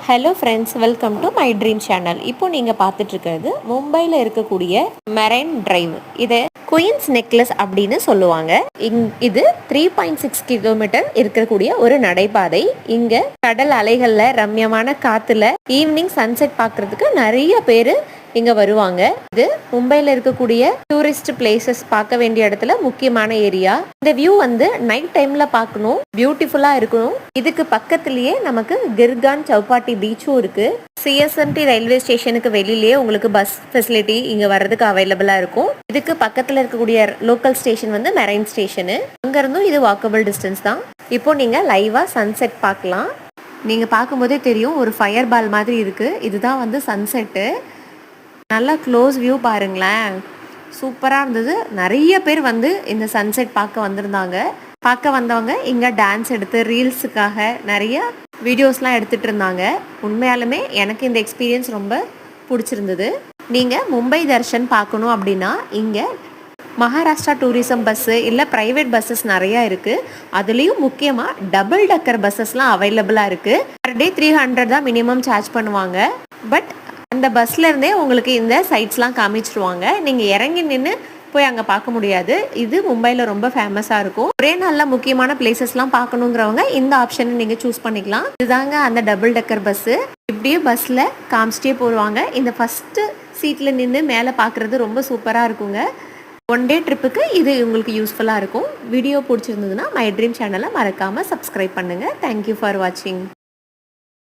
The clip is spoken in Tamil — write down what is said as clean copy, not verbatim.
Hello friends, welcome to my dream channel. இப்போ நீங்கள் பார்த்துட்டு இருக்கிறது மும்பையில் இருக்கக்கூடிய மெரைன் டிரைவ். இதை குயின்ஸ் நெக்லஸ் அப்படின்னு சொல்லுவாங்க. இது 3.6 கிலோமீட்டர் இருக்கக்கூடிய ஒரு நடைபாதை. இங்கே கடல் அலைகளில் ரம்யமான காற்றுல ஈவினிங் சன்செட் பார்க்குறதுக்கு நிறைய பேர் இங்கே வருவாங்க. இது மும்பையில் இருக்கக்கூடிய டூரிஸ்ட் பிளேசஸ் பார்க்க வேண்டிய இடத்துல முக்கியமான ஏரியா. இந்த வியூ வந்து நைட் டைம்ல பார்க்கணும், பியூட்டிஃபுல்லா இருக்கணும். இதுக்கு பக்கத்திலேயே நமக்கு கிர்கான் சௌபாட்டி பீச்சும் இருக்கு. சிஎஸ்எம்டி ரயில்வே ஸ்டேஷனுக்கு வெளியிலேயே உங்களுக்கு பஸ் ஃபெசிலிட்டி இங்க வர்றதுக்கு அவைலபிளா இருக்கும். இதுக்கு பக்கத்துல இருக்கக்கூடிய லோக்கல் ஸ்டேஷன் வந்து மெரைன் ஸ்டேஷனு. அங்க இருந்தும் இது வாக்கபிள் டிஸ்டன்ஸ் தான். இப்போ நீங்க லைவா சன்செட் பார்க்கலாம். நீங்க பார்க்கும்போதே தெரியும், ஒரு ஃபயர் பால் மாதிரி இருக்கு. இதுதான் வந்து சன்செட்டு. நல்லா க்ளோஸ் வியூ பாருங்களேன், சூப்பராக இருந்தது. நிறைய பேர் வந்து இந்த சன்செட் பார்க்க வந்திருந்தாங்க. பார்க்க வந்தவங்க இங்கே டான்ஸ் எடுத்து ரீல்ஸுக்காக நிறைய வீடியோஸ்லாம் எடுத்துகிட்டு இருந்தாங்க. உண்மையாலுமே எனக்கு இந்த எக்ஸ்பீரியன்ஸ் ரொம்ப பிடிச்சிருந்தது. நீங்கள் மும்பை தர்ஷன் பார்க்கணும் அப்படின்னா இங்கே மகாராஷ்டிரா டூரிசம் பஸ்ஸு இல்லை ப்ரைவேட் பஸ்ஸஸ் நிறையா இருக்குது. அதுலேயும் முக்கியமாக டபுள் டக்கர் பஸ்ஸஸ்லாம் அவைலபிளாக இருக்குது. பர் டே 300 தான் மினிமம் சார்ஜ் பண்ணுவாங்க. பட் அந்த பஸ்லேருந்தே உங்களுக்கு இந்த சைட்ஸ்லாம் காமிச்சிருவாங்க. நீங்கள் இறங்கி நின்று போய் அங்கே பார்க்க முடியாது. இது மும்பையில் ரொம்ப ஃபேமஸாக இருக்கும். ஒரே நல்ல முக்கியமான பிளேசஸ்லாம் பார்க்கணுங்கிறவங்க இந்த ஆப்ஷனை நீங்கள் சூஸ் பண்ணிக்கலாம். இதுதாங்க அந்த டபுள் டக்கர் பஸ்ஸு. இப்படியே பஸ்ஸில் காமிச்சிட்டே போடுவாங்க. இந்த ஃபஸ்ட்டு சீட்டில் நின்று மேலே பார்க்குறது ரொம்ப சூப்பராக இருக்குங்க. ஒன் டே ட்ரிப்புக்கு இது உங்களுக்கு யூஸ்ஃபுல்லாக இருக்கும். வீடியோ பிடிச்சிருந்ததுன்னா மை ட்ரீம் சேனலை மறக்காமல் சப்ஸ்கிரைப் பண்ணுங்கள். தேங்க்யூ ஃபார் வாட்சிங்.